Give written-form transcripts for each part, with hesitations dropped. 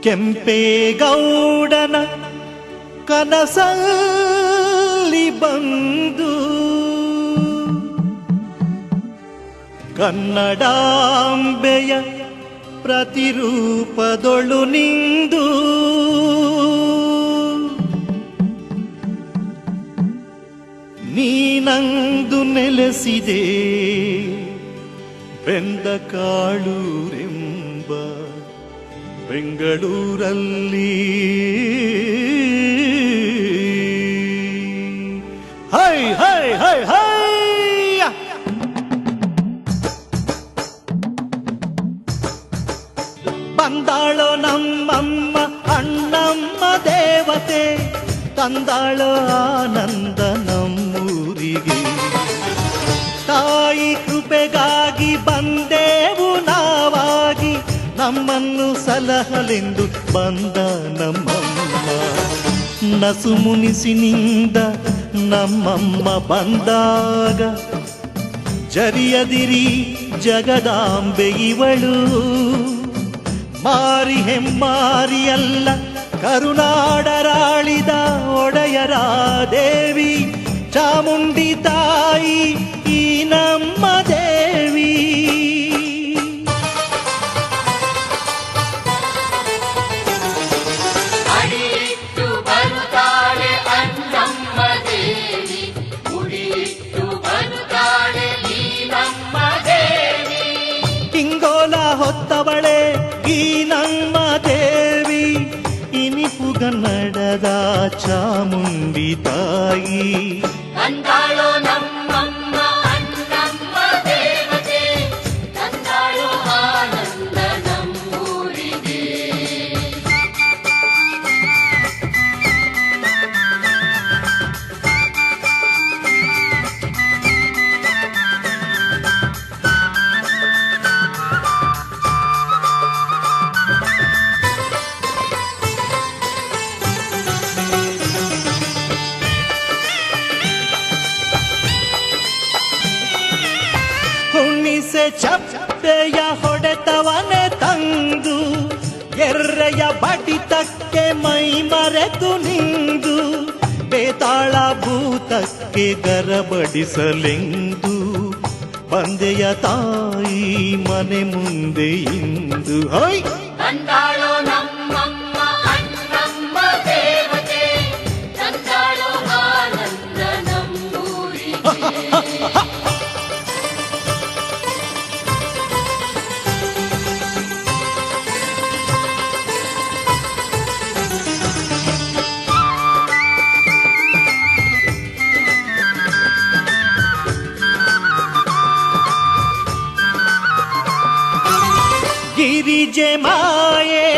ಕೆಂಪೇಗೌಡನ ಕನಸಲ್ಲಿ ಬಂದು ಕನ್ನಡಾಂಬೆಯ ಪ್ರತಿರೂಪದೊಳು ನಿಂದು ನೀನಂದು ನೆಲೆಸಿದೆ ಬೆಂದ ಕಾಳೂರೆಂಬ ಬೆಂಗಳೂರಲ್ಲಿ. ಹೈ ಹೈ ಹೈ ಹೈ ಬಂದಾಳೋ ನಮ್ಮಮ್ಮ ಅಣ್ಣಮ್ಮ ದೇವತೆ, ತಂದಾಳೋ ಆನಂದ ನಮ್ಮೂರಿಗೆ. ತಾಯಿ ಕೃಪೆಗಾಗಿ ಬಂದೆವು ನಾವಾಗಿ, ನಮ್ಮನ್ನು ಸಲಹಲೆಂದು ಬಂದ ನಮ್ಮಮ್ಮ. ನಸು ಮುನಿಸಿನಿಂದ ನಮ್ಮಮ್ಮ ಬಂದಾಗ ಜರಿಯದಿರಿ ಜಗದಾಂಬೆ ಇವಳು. ಮಾರಿ ಹೆಮ್ಮಾರಿಯಲ್ಲ ಕರುನಾಡರಾಳಿದ ಒಡೆಯರ ದೇವಿ, ಚಾಮುಂಡಿ ತಾಯಿ ಈ ನಮ್ಮ ದೇವಿ. ಅಡಿಯಿಟ್ಟು ಬರುತ್ತಾಳೆ ಅನ್ನಮ್ಮ ದೇವಿ, ಉಡಿಯಿಟ್ಟು ಬರುತ್ತಾಳೆ ಈ ನಮ್ಮ ದೇವಿ. ಹಿಂಗೋಲ ಹೊತ್ತವಳೆ ಈ ನಮ್ಮ ದೇವಿ, ಇನಿಪುಗನ್ನಡದ ಚಾಮುಂಡಿ ತಾಯಿ. ಬಂದಾಳೋ ನಮ್ಮಮ್ಮ ಅನ್ನಮ್ಮ ದೇವತೆ, ತಂದಾಳೋ ಆನಂದ ನಮ್ಮೂರಿಗೆ. ಹುಣ್ಣಿಸೆ ಚಪ್ಪೆಯ ಹೊಡೆತವನೆ ತಂದು, ಎರ್ರೆಯ ಬಡಿತಕ್ಕೆ ಮೈ ಮರೆತು ನಿಂದು, ಬೇತಾಳ ಭೂತಕ್ಕೆ ಗರಬಡಿಸಲೆಂದು ಬಂದೆಯ ತಾಯಿ ಮನೆ ಮುಂದೆ ಇಂದು. ಹೈ ಬಂದಾಳೋ ನಮ್ಮಮ್ಮ ಅನ್ನಮ್ಮ ದೇವತೆ, ತಂದಾಳೋ ಆನಂದ ನಮ್ಮೂರಿಗೆ. ಗಿರಿಜೆ ಮಾಯೆ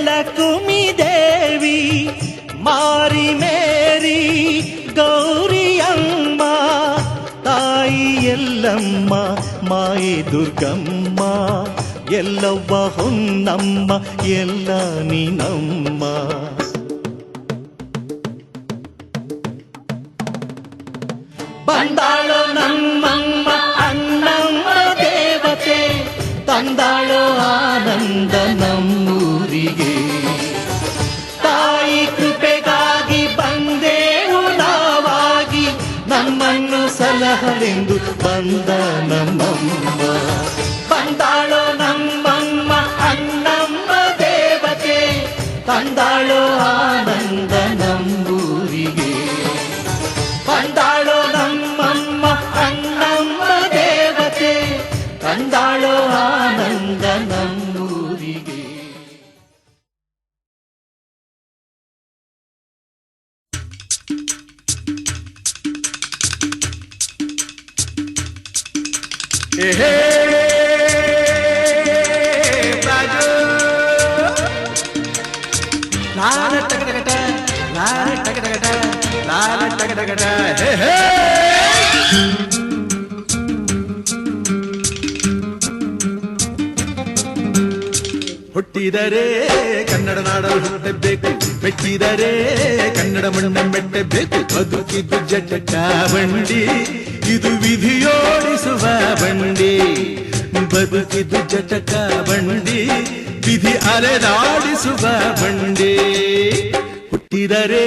ಲಕ್ಷ್ಮೀ ದೇವಿ, ಮಾರಿ ಮೇರಿ ಗೌರಿಯಮ್ಮ, ತಾಯಿ ಎಲ್ಲಮ್ಮ ಮಾಯೆ ದುರ್ಗಮ್ಮ, ಎಲ್ಲವ್ವ ಹೊನ್ನಮ್ಮ ಎಲ್ಲ ನೀನಮ್ಮ. ಬಂದಾಳೋ ನಮ್ಮಮ್ಮ ಅಣ್ಣಮ್ಮ ದೇವತೆ, ತಂದಾಳೋ ಆನಂದ ನಮ್ಮೂರಿಗೆ. ತಾಯಿ ಕೃಪೆಗಾಗಿ ಬಂದೆವು ನಾವಾಗಿ, ನಮ್ಮನ್ನು ಸಲಹಲೆಂದು ಬಂದ ನಮ್ಮಮ್ಮ. ಬಂದಾಳೋ ನಮ್ಮಮ್ಮ ಅಣ್ಣಮ್ಮ ದೇವತೆ, ತಂದಾಳೋ ಆನಂದ ನಮ್ಮೂರಿಗೆ. ಬಂದಾಳೋ ನಮ್ಮಮ್ಮ ಅಣ್ಣಮ್ಮ ದೇವತೆ, ತಂದಾಳೋ ಆನಂದ ನಮ್ಮೂರಿಗೆ. ಹೇ ರಾಜು ಲಾಲ ಟಗಟಗಟ, ಲಾಲ ಟಗಟಗಟ, ಲಾಲ ಟಗಟಗಟ. ಹೇ ಹೇ ಹುಟ್ಟಿದರೆ ಕನ್ನಡ ನಾಡಲು ಹುಟ್ಟಬೇಕು, ಮೆಟ್ಟಿದರೆ ಕನ್ನಡ ಮಣ್ಣ ಮೆಟ್ಟಬೇಕು. ಬದುಕಿದ್ದು ಜಟಕ ಬಂಡಿ, ಇದು ವಿಧಿಯೋಡಿಸುವ ಬಂಡಿ. ಬದುಕಿದ್ದು ಜಟಕ ಬಂಡಿ, ವಿಧಿ ಅಲೆದಾಡಿಸುವ ಬಂಡೆ. ಹುಟ್ಟಿದರೆ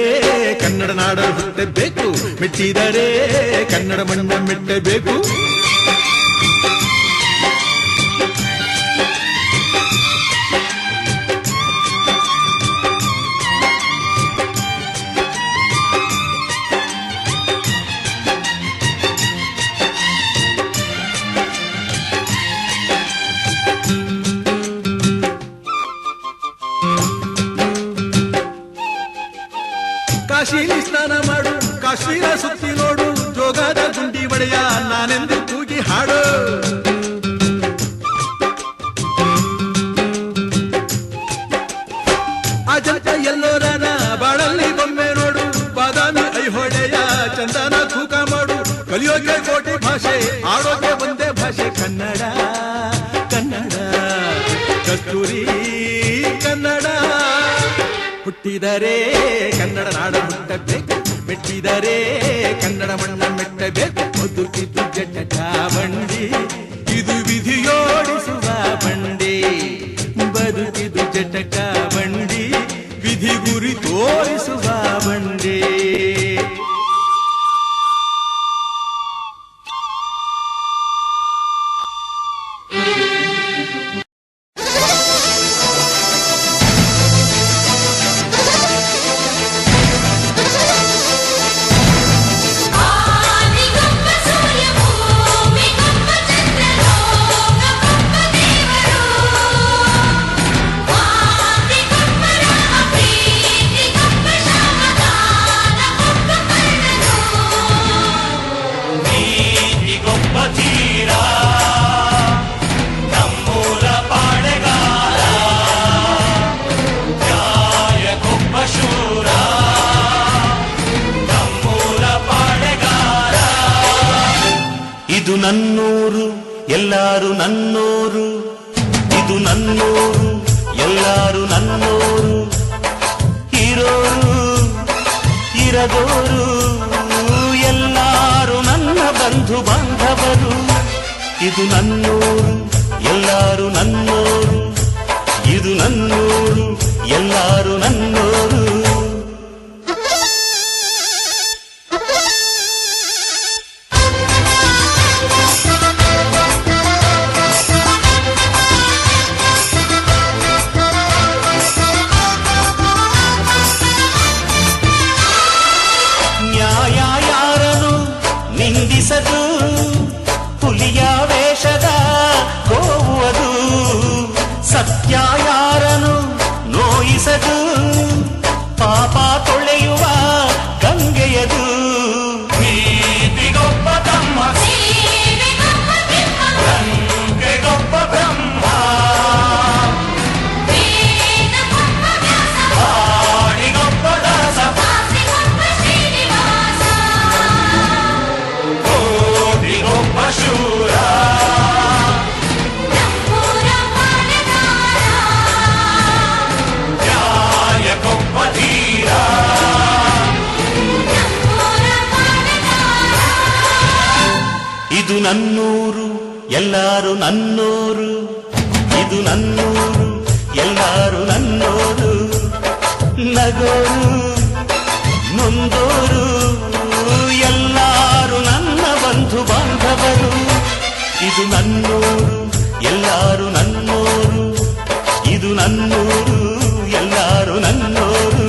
ಕನ್ನಡ ನಾಡ ಹುಟ್ಟಬೇಕು, ಮೆಟ್ಟಿದರೆ ಕನ್ನಡ ಮಣ್ಣ ಮೆಟ್ಟಬೇಕು. ಕಾಶಿಲಿ ಸ್ನಾನ ಮಾಡು, ಕಾಶ್ಮೀರ ಸುತ್ತಿ ನೋಡು, ಜೋಗದ ಗುಂಡಿ ಒಡೆಯ ನಾನೆಂದು ಕೂಗಿ ಹಾಡು. ಅಜಂತ ಎಲ್ಲೋರನ ಬಾಳಲ್ಲಿ ಬೊಮ್ಮೆ ನೋಡು, ಬಾದಾಮಿ ಐಹೊಳೆಯ ಚಂದನ ತೂಕ ಮಾಡು. ಕಲಿಯೋಕೆ ಕೋಟಿ ಭಾಷೆ, ಆಡೋಕೆ ಒಂದೇ ಭಾಷೆ ಕನ್ನಡ. ಕನ್ನಡ ಕಸ್ತೂರಿ ಕನ್ನಡ. ಹುಟ್ಟಿದರೆ ಕನ್ನಡ ನಾಡ ಹುಟ್ಟಬೇಕು, ಮೆಟ್ಟಿದರೆ ಕನ್ನಡ ಮಣ್ಣ ಮೆಟ್ಟಬೇಕು. ಬದುಕಿದು ಜಟಕ ಬಂಡಿ, ಇದು ವಿಧಿಯೋಡಿಸುವ ಬಂಡಿ. ಬದುಕಿದು ಜಟಕ ಬಂಡಿ, ವಿಧಿ ಗುರಿ ತೋರಿಸುವ ಬಂಡಿ. ಇದು ನನ್ನೂರು, ಎಲ್ಲಾರು ನನ್ನೋರು. ಇದು ನನ್ನೂರು, ಎಲ್ಲಾರು ನನ್ನೋರು. ಇರೋರು ಇರದೋರು ಎಲ್ಲಾರು ನನ್ನ ಬಂಧು ಬಾಂಧವರು. ಇದು ನನ್ನೂರು, ಎಲ್ಲಾರು ನನ್ನೋರು. ಇದು ನನ್ನೂರು, ಎಲ್ಲಾರು ನನ್ನೋರು. ನಿಂದಿಸದು ಹುಲಿಯ ವೇಷದ ಗೋವುದು, ಸತ್ಯ ಯಾರನು ನೋಯಿಸದು, ಪಾಪ ತೊಳೆಯುವ ಗಂಗೆಯದು. ನೀತಿಗೊಬ್ಬ ತಮ್ಮ, ಗಂಗೆಗೊಬ್ಬ ಬ್ರಹ್ಮ, ಆಡಿಗೊಬ್ಬ ದಾಸ, ಶೂರ, ನ್ಯಾಯಕ್ಕೊಬ್ಬ ಧೀರ. ಇದು ನನ್ನೂರು, ಎಲ್ಲಾರು ನನ್ನೋರು. ಇದು ನನ್ನೂರು, ಎಲ್ಲಾರು ನನ್ನೋರು. ನಗೋರು ನೊಂದೋರು ಎಲ್ಲಾರು ನನ್ನ ಬಂಧು ಬಾಂಧವರು. ಇದು ನನ್ನೂರು, ಎಲ್ಲಾರು ನನ್ನೋರು. ಇದು ನನ್ನೂರು, ಎಲ್ಲಾರು ನನ್ನೋರು.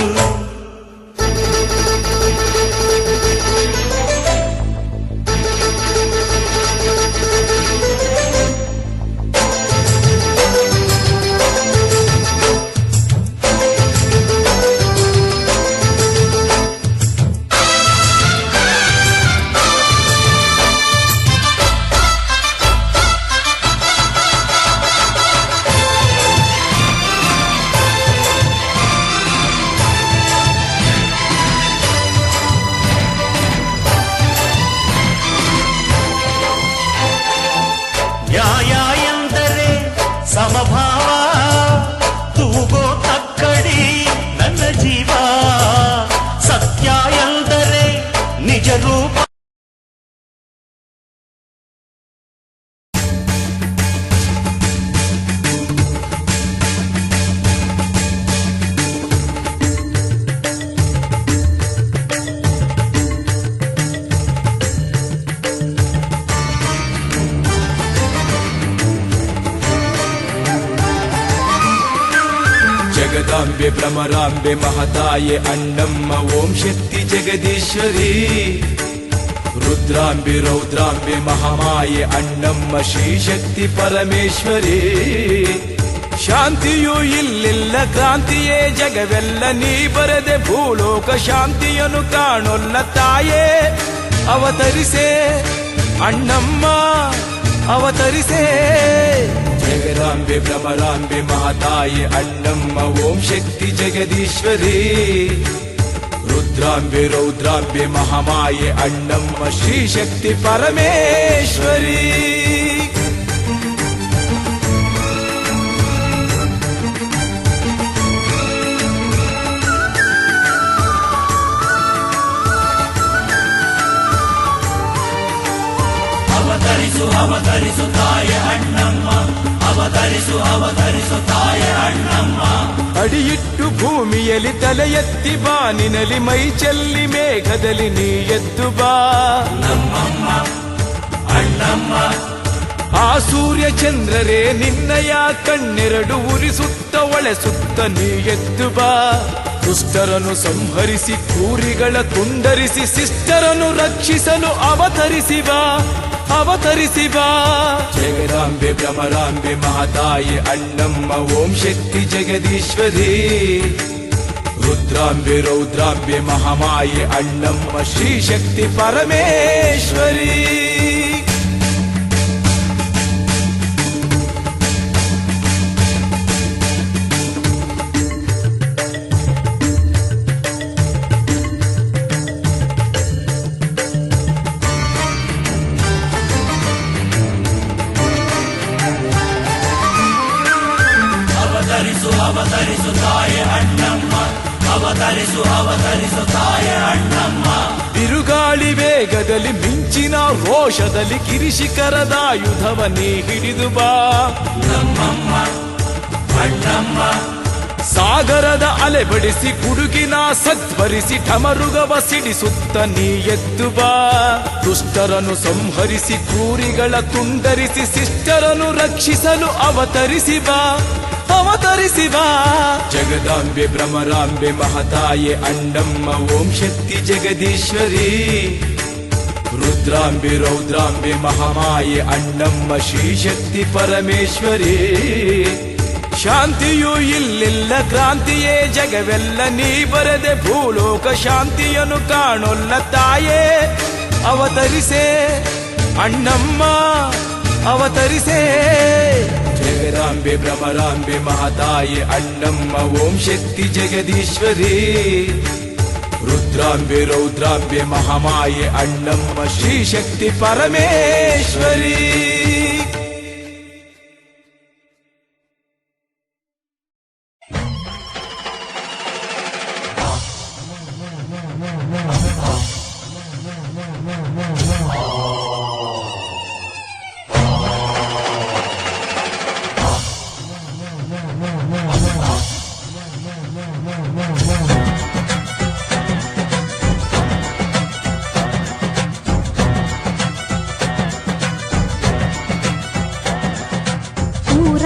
ಜಗದಾಂಬೆ ಭ್ರಮರಾಂಬೆ ಮಹತಾಯೆ ಅಣ್ಣಮ್ಮ ಓಂ ಶಕ್ತಿ ಜಗದೀಶ್ವರಿ ರುದ್ರಾಂಬೆ ರೌದ್ರಾಂಬೆ ಮಹಾಮಾಯೆ ಅಣ್ಣಮ್ಮ ಶ್ರೀ ಶಕ್ತಿ ಪರಮೇಶ್ವರಿ ಶಾಂತಿಯೂ ಇಲ್ಲಿಲ್ಲ ಕ್ರಾಂತಿಯೇ ಜಗವೆಲ್ಲ ನೀ ಬರದೆ ಭೂಲೋಕ ಶಾಂತಿಯನ್ನು ಕಾಣೊಲ್ಲ ತಾಯೇ ಅವತರಿಸೆ ಅಣ್ಣಮ್ಮ ಅವತರಿಸೆ ಜಗದಾಂಬೆ ಭ್ರಮರಾಂಬೆ ಮಹತಾಯೆ ಅಣ್ಣಮ್ಮ ಓಂ ಶಕ್ತಿ ಜಗದೀಶ್ವರಿ ರುದ್ರಾಂಬೆ ರೌದ್ರಾಂಬೆ ಮಹಾಮಾಯೆ ಅಣ್ಣಮ್ಮ ಶ್ರೀ ಶಕ್ತಿ ಪರಮೇಶ್ವರಿ ಅವತರಿಸು ಅವತರಿಸು ತಾಯೆ ಅಣ್ಣಮ್ಮ ಅವತರಿಸು ಅವತರಿಸು ತಾಯೆ ಅಣ್ಣಮ್ಮ ಅಡಿಯಿಟ್ಟು ಭೂಮಿಯಲ್ಲಿ ತಲೆ ಎತ್ತಿ ಬಾನಿನಲ್ಲಿ ಮೈ ಚೆಲ್ಲಿ ಮೇಘದಲ್ಲಿ ನೀ ಎದ್ದು ಬಾ ನಮ್ಮಮ್ಮ ಅಣ್ಣಮ್ಮ ಆ ಸೂರ್ಯ ಚಂದ್ರರೇ ನಿನ್ನಯ ಕಣ್ಣೆರಡು ಉರಿಸುತ್ತ ಒಳೆಸುತ್ತ ನೀ ಎದ್ದು ಬಾ ದುಷ್ಟರನ್ನು ಸಂಹರಿಸಿ ಕ್ರೂರಿಗಳ ತುಂಡರಿಸಿ ಶಿಷ್ಟರನ್ನು ರಕ್ಷಿಸಲು ಅವತರಿಸಿ ಬಾ ಅವತರಿಸಿ ಬಾ ಜಗದಾಂಬೆ ಭ್ರಮರಾಂಬೆ ಮಹತಾಯೆ ಅಣ್ಣಮ್ಮ ಓಂ ಶಕ್ತಿ ಜಗದೀಶ್ವರಿ ರುದ್ರಾಂಬೆ ರೌದ್ರಾಂಬೆ ಮಹಾಮಾಯೆ ಅಣ್ಣಮ್ಮ ಶ್ರೀ ಶಕ್ತಿ ಪರಮೇಶ್ವರಿ ಅವತರಿಸು ಅವತರಿಸು ತಾಯೆ ಅಣ್ಣಮ್ಮ ಅವತರಿಸು ಅವತರಿಸು ತಾಯೆ ಅಣ್ಣಮ್ಮ ಬಿರುಗಾಳಿ ವೇಗದಲ್ಲಿ ಮಿಂಚಿನ ರೋಷದಲ್ಲಿ ಕಿರಿಶಿಖರದಾಯುಧವ ನೀ ಹಿಡಿದು ಬಾ ನಮ್ಮಮ್ಮ ಅಣ್ಣಮ್ಮ ಸಾಗರದ ಅಲೆಬಡಿಸಿ ಗುಡುಗಿನ ಸದ್ವರಿಸಿ ಠಮರುಗವ ಸಿಡಿಸುತ್ತ ನೀ ಎದ್ದು ಬಾ ದುಷ್ಟರನ್ನು ಸಂಹರಿಸಿ ಕ್ರೂರಿಗಳ ತುಂಡರಿಸಿ ಶಿಷ್ಟರನ್ನು ರಕ್ಷಿಸಲು ಅವತರಿಸಿ ಬಾ ಅವತರಿಸಿ ಬಾ ಜಗದಾಂಬೆ ಭ್ರಮರಾಂಬೆ ಮಹತಾಯೆ ಅಣ್ಣಮ್ಮ ಓಂ ಶಕ್ತಿ ಜಗದೀಶ್ವರಿ ರುದ್ರಾಂಬೆ ರೌದ್ರಾಂಬೆ ಮಹಾಮಾಯೆ ಅಣ್ಣಮ್ಮ ಶ್ರೀ ಶಕ್ತಿ ಪರಮೇಶ್ವರಿ ಶಾಂತಿಯೂ ಇಲ್ಲಿಲ್ಲ ಕ್ರಾಂತಿಯೇ ಜಗವೆಲ್ಲ ನೀ ಬರದೆ ಭೂಲೋಕ ಶಾಂತಿಯನ್ನು ಕಾಣೊಲ್ಲ ತಾಯೇ ಅವತರಿಸೆ ಅಣ್ಣಮ್ಮ ಅವತರಿಸೆ ಜಗದಾಂಬೆ ಭ್ರಮರಾಂಬೆ ಮಹತಾಯೆ ಅಣ್ಣಮ್ಮ ಓಂ ಶಕ್ತಿ ಜಗದೀಶ್ವರಿ ರುದ್ರಾಂಬೆ ರೌದ್ರಾಂಬೆ ಮಹಾಮಾಯೆ ಅಣ್ಣಮ್ಮ ಶ್ರೀ ಶಕ್ತಿ ಪರಮೇಶ್ವರಿ ಊರ